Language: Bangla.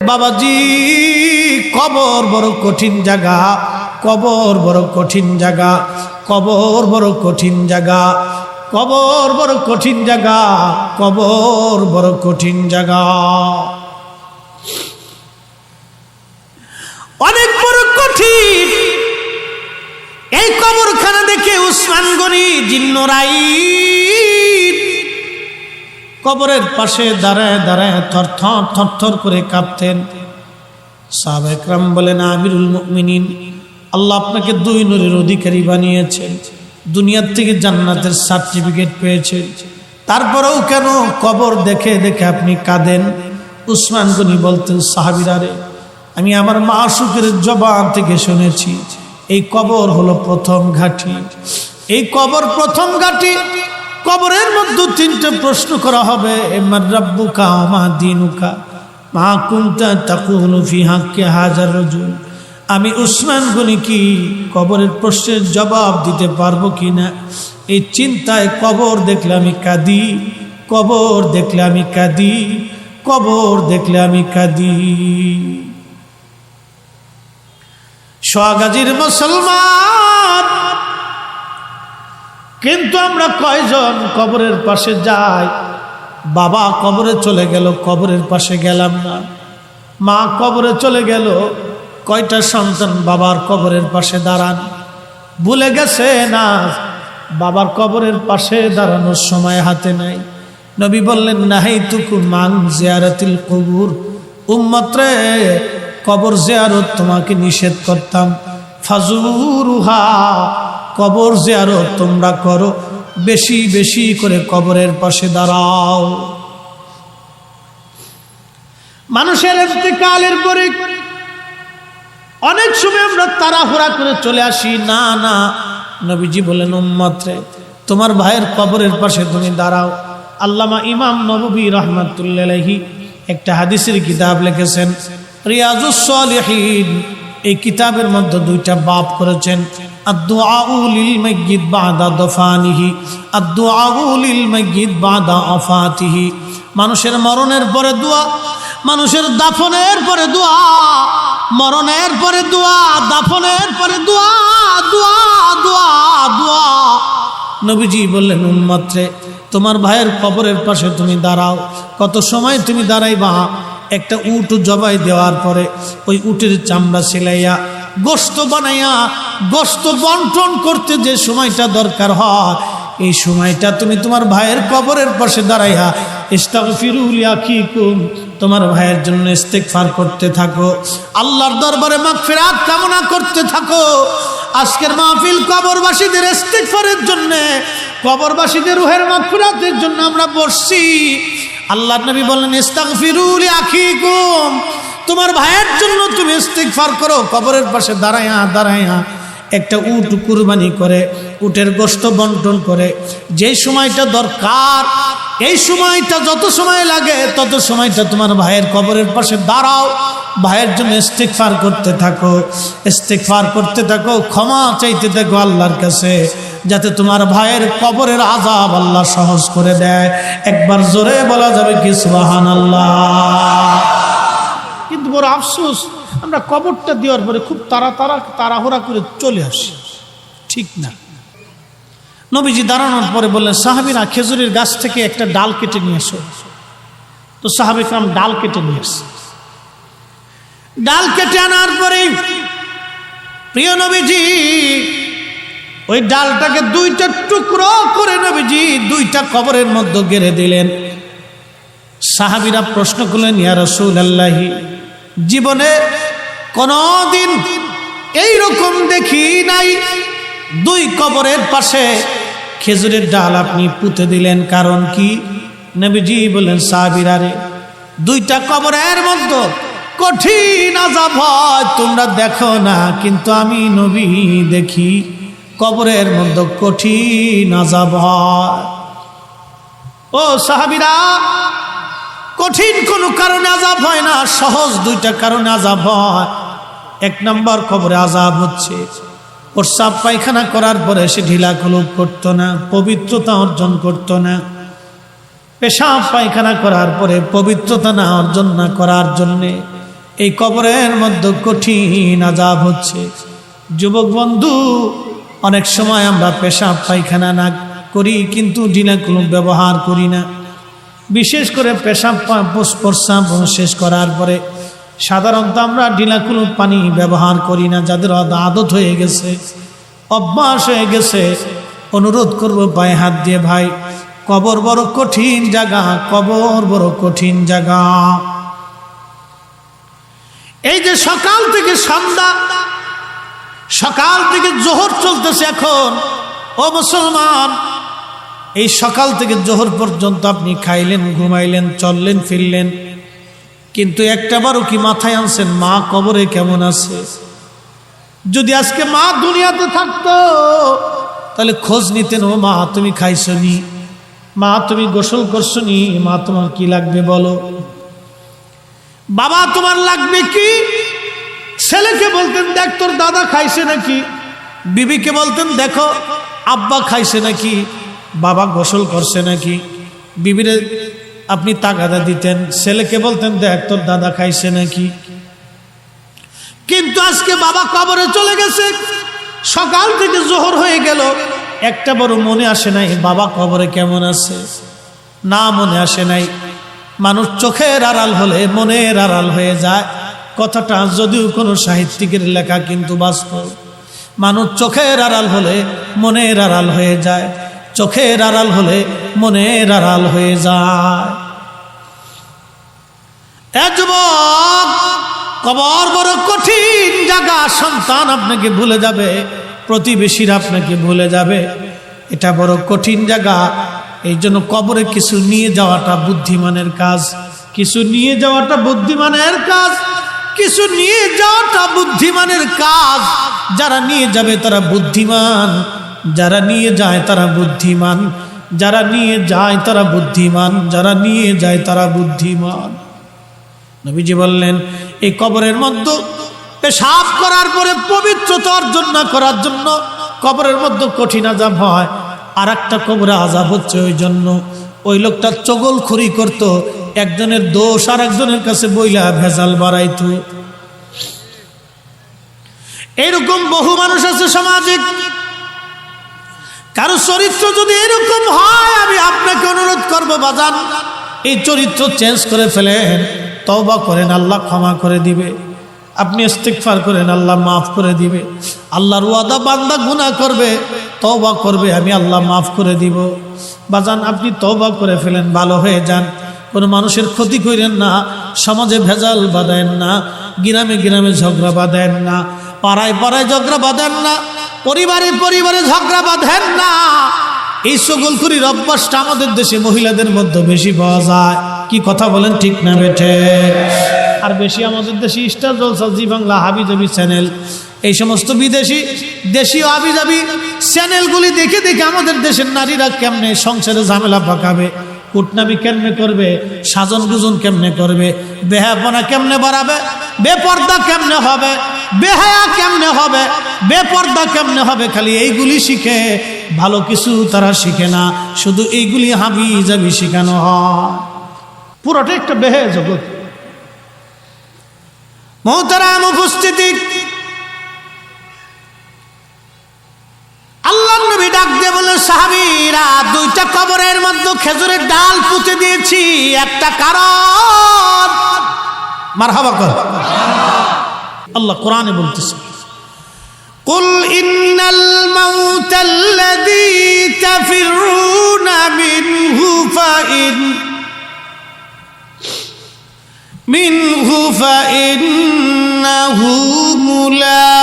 বাবাজি কবর বড় কঠিন জায়গা, কবর বড় কঠিন জায়গা, কবর বড় কঠিন জায়গা, কবর বড় কঠিন জায়গা, কবর বড় কঠিন জায়গা, অনেক বড় কঠিন। এই কবরখানা দেখে উসমান গনি জিন্নরাইন কবরের পাশে দাঁড়ায় দাঁড়ায় থরথর থরথর করে কাঁপতেন। সাহাবা একরাম বলেন, আমিরুল মুমিনিন, আল্লাহ আপনাকে 2 নূরের অধিকারী বানিয়েছেন, দুনিয়ার থেকে জান্নাতের সার্টিফিকেট পেয়েছেন, তারপরেও কেন কবর দেখে দেখে আপনি কাঁদেন? উসমান গনি বলতেন, সাহাবীরা রে, আমি আমার মাসুকের জবান থেকে শুনেছি এই কবর হলো প্রথম ঘাঁটি, এই কবর প্রথম ঘাঁটি। কবরের মধ্যে 3টে প্রশ্ন করা হবে, মান রাব্বুকা ওয়া মা দীনুকা মা কুনতা তাকুলু ফি হাক্কি হাযার রাজুল। আমি উসমান গনি কি কবরের প্রশ্নের জবাব দিতে পারবো কিনা, এই চিন্তায় কবর দেখলে আমি কাঁদি, কবর দেখলে আমি কাঁদি, কবর দেখলে আমি কাঁদি। সোহাগাজীর মুসলমান, কিন্তু আমরা কয়জন কবরের পাশে যাই? বাবা কবরে চলে গেল, কবরের পাশে গেলাম না। মা কবরে চলে গেল, কয়টা সন্তান বাবার কবরের পাশে দাঁড়ান? ভুলে গেছে না বাবার কবরের পাশে দাঁড়ানোর সময় হাতে নাই। নবী বললেন, নাহাইতুকুম আন জিয়ারাতিল কুবুর, উম্মত রে, কবর জিয়ারত তোমাকে নিষেধ করতাম, ফাজুরুহা, কবর জিয়ারত তোমরা করো, বেশি বেশি করে কবরের পাশে দাঁড়াও। মানুষের ইন্তেকালের পরে অনেক সময় আমরা তাড়াহুড়া করে চলে আসি। না না, নবীজি বলেন, উম্মত রে, তোমার ভাইয়ের কবরের পাশে তুমি দাঁড়াও। আল্লামা ইমাম নববী রাহমাতুল্লাহি আলাইহি একটা হাদিসের কিতাব লিখেছেন, রিয়াজুস সালিহিন। এই কিতাবের মধ্যে 2টা বাব করেছেন, আদ-দুআউ লিল মাইয়িত বাদা দফানিহি, আদ-দুআউ লিল মাইয়িত বাদা আফাতিহি। মানুষের মরণের পরে দোয়া, মানুষের দাফনের পরে দোয়া, মরণের পরে দোয়া, দাফনের পরে দোয়া, দোয়া দোয়া দোয়া। নবীজি বললেন, উম্মত রে, তোমার ভাইয়ের কবরের পাশে তুমি দাঁড়াও। কত সময় তুমি দাঁড়াইবা? একটা উট জবাই দেওয়ার পরে ওই উটের চামড়া সেলাইয়া গোশত বানাইয়া গোশত বন্টন করতে যে সময়টা দরকার হয়, এই সময়টা তুমি তোমার ভাইয়ের কবরের পাশে দাঁড়াইয়া ইস্তাগফিরু লিআখিকুম, তোমার ভাইয়ের জন্য ইস্তেগফার করতে থাকো, আল্লাহর দরবারে মাগফিরাত কামনা করতে থাকো। আজকের মাহফিল কবরবাসীদের ইস্তেগফারের জন্য, কবরবাসীদের রূহের মাগফিরাতের জন্য আমরা বসছি। আল্লাহর নবী বললেন, ইস্তাগফিরু লিআখিকুম, তোমার ভাইয়ের জন্য তুমি ইস্তেগফার করো। কবরের পাশে দাঁড়াইয়া দাঁড়াইয়া একটা উট কুরবানি করে, উটের গোশত বন্টন করে, যে সময়টা দরকার, এই সময়টা যত সময় লাগে তত সময়টা তোমার ভাইয়ের কবরের পাশে দাঁড়াও, ভাইয়ের জন্য ইস্তেগফার করতে থাকো, ইস্তেগফার করতে থাকো, ক্ষমা চাইতে থাকো আল্লাহর কাছে, যাতে তোমার ভাইয়ের কবরের আযাব আল্লাহ সহজ করে দেয়। একবার জোরে বলা যাবে কি সুবহানাল্লাহ? কিন্তু বড় আফসোস, আমরা কবরটা দেওয়ার পরে খুব তাড়াহুড়া করে চলে আসি, ঠিক না? নবীজি দাঁড়ানোর পরে বললেন, সাহাবীরা খেজুরের গাছ থেকে একটা ডাল কেটে নিয়ে এসো। তো সাহাবী کرام ডাল কেটে নিয়ে এসে, ডাল কেটে আনার পরে প্রিয় নবীজি ওই ডালটাকে 2টা টুকরো করে নবীজি 2টা কবরের মধ্যে গেড়ে দিলেন। সাহাবীরা প্রশ্ন করলেন, ইয়া রাসূলুল্লাহ, জীবনে কোনদিন এইরকম দেখি নাই 2 কবরের পাশে খেজুরের ডাল আপনি পুঁতে দিলেন, কারণ কি? নবীজি বলেন, সাহাবীরা রে, 2টা কবরের মধ্যে কঠিন আযাব হয়, তোমরা দেখো না, কিন্তু আমি নবী দেখি কবরের মধ্যে কঠিন আযাব হয়। ও সাহাবীরা, কঠিন কোনো কারণে আযাব হয় না, সহজ 2টা কারণে আযাব হয়। 1 নম্বর, কবরে আযাব হচ্ছে প্রস্রাব পায়খানা করার পরে সে ঢিলা কলুপ করতো না, পবিত্রতা অর্জন করতো না। পেশাব পায়খানা করার পরে পবিত্রতা না অর্জন না করার জন্যে এই কবরের মধ্যে কঠিন আযাব হচ্ছে। যুবক বন্ধু, অনেক সময় আমরা পেশাব পায়খানা না করি কিন্তু ডিনাকুলুপ ব্যবহার করি না। বিশেষ করে পেশাব প্রস্রাব শেষ করার পরে সাধারণত আমরা ডিনাকুলুপ পানি ব্যবহার করি না। যাদের আদত হয়ে গেছে, অভ্যাস হয়ে গেছে, অনুরোধ করব পায়ে হাত দিয়ে, ভাই কবর বড় কঠিন জায়গা, কবর বড় কঠিন জায়গা। এই যে সকাল থেকে সন্ধ্যা, সকাল থেকে জোহর চলতেছে এখন, ও মুসলমান, এই সকাল থেকে জোহর পর্যন্ত আপনি খাইলেন, ঘুমাইলেন, চললেন, ফিরলেন, কিন্তু একটাবারও কি মাথায় আনছেন মা কবরে কেমন আছে? যদি আজকে মা দুনিয়াতে থাকতো তাহলে খোঁজ নিতেন, ও মা তুমি খাইছো নি, মা তুমি গোসল করছো নি, মা তোমার কি লাগবে বলো, বাবা তোমার লাগবে কি? ছেলেকে বলতেন দেখ তোর দাদা খাইছে নাকি, বিবিকে বলতেন দেখো আব্বা খাইছে নাকি, বাবা গোসল করছে নাকি। বিবিরে আপনি তাগাদা দিতেন, ছেলেকে বলতেন দেখ তোর দাদা খাইছে নাকি। কিন্তু আজকে বাবা কবরে চলে গেছে, সকাল থেকে জোহর হয়ে গেল, একটা বড় মনে আসে নাই বাবা কবরে কেমন আছে, না মনে আসে নাই। মানুষ চোখের আড়াল হলে মনের আড়াল হয়ে যায়, কথাটা যদিও কোনো সাহিত্যিকের লেখা কিন্তু বাস্তব। মানুষ চোখের আড়াল হলে মনের আড়াল হয়ে যায়, চোখের আড়াল হলে মনের আড়াল হয়ে যায়। এ যুবক, কবর বড় কঠিন জায়গা। সন্তান আপনাকে ভুলে যাবে, প্রতিবেশীরা আপনাকে ভুলে যাবে, এটা বড় কঠিন জায়গা। এই জন্য কবরে কিছু নিয়ে যাওয়াটা বুদ্ধিমানের কাজ, কিছু নিয়ে যাওয়াটা বুদ্ধিমানের কাজ, কিছু নিয়ে যাওয়াটা বুদ্ধিমানের কাজ। যারা নিয়ে যাবে তারা বুদ্ধিমান, যারা নিয়ে যায় তারা বুদ্ধিমান, যারা নিয়ে যায় তারা বুদ্ধিমান, যারা নিয়ে যায় তারা বুদ্ধিমান। নবীজি বললেন এই কবরের মধ্যে পেশাব করার পরে পবিত্রতা অর্জন না করার জন্য কবরের মধ্যে কঠিন আযাব হয়। আর একটা কবরে আযাব হচ্ছে ওই জন্য, ওই লোকটা চগলখড়ি করত, একজনের দোষ আর একজনের কাছে বইলা ভেজাল বাড়াইতো। এরকম বহু মানুষ আছে সমাজে। কারো চরিত্র যদি এরকম হয়, আমি আপনাকে অনুরোধ করবো বাজান, এই চরিত্র চেঞ্জ করে ফেলেন, তওবা করেন, আল্লাহ ক্ষমা করে দিবে। আপনি ইস্তিগফার করেন, আল্লাহ মাফ করে দিবে। আল্লাহর ওয়াদা, বান্দা গুনাহ করবে, তওবা করবে, আমি আল্লাহ মাফ করে দিব। বাজান আপনি তওবা করে ফেলেন, ভালো হয়ে যান, কোনো মানুষের ক্ষতি করেন না, সমাজে ভেজাল বাঁধেন না, গ্রামে গ্রামে ঝগড়া বাঁধেন না, পাড়ায় পাড়ায় ঝগড়া বাঁধেন না, পরিবারে পরিবারে ঝগড়া বাঁধেন না। এই চগলখড়ির অভ্যাসটা আমাদের দেশে মহিলাদের মধ্যে বেশি পাওয়া যায়। কি কথা বলেন, ঠিক না বেঠে? আর বেশি আমাদের দেশে স্টার জলসা, জি বাংলা, হাবিজাবি চ্যানেল, এই সমস্ত বিদেশি দেশীয় হাবিজাবি চ্যানেলগুলি দেখে দেখে আমাদের দেশের নারীরা কেমনে সংসারে ঝামেলা পাকাবে, কুটনামি কেমনে করবে, সাজন গুজন কেমনে করবে, বেহায়াপনা কেমনে বাড়াবে, বেপর্দা কেমনে হবে, বেহায়া কেমনে হবে, বেপর্দা কেমনে হবে, খালি এইগুলি শিখে, ভালো কিছু তারা শিখে না, শুধু এইগুলি হাবিজাবি শিখানো হয়। পুরোটা একটা বেহায়া জগৎ। মুহতারাম উপস্থিতি, আল্লাহর নবী ডাক দিয়ে বলে, সাহাবীরা, দুইটা কবরের মধ্যে খেজুরের ডাল পুঁতে দিয়েছি, একটা কারণ। মারহাবা কর। আল্লাহ কোরআনে বলতেছে, কুল ইন্নাল মাউতাল্লাযী তাফিরুনা মিনহু ফাইন্নাহু মুলা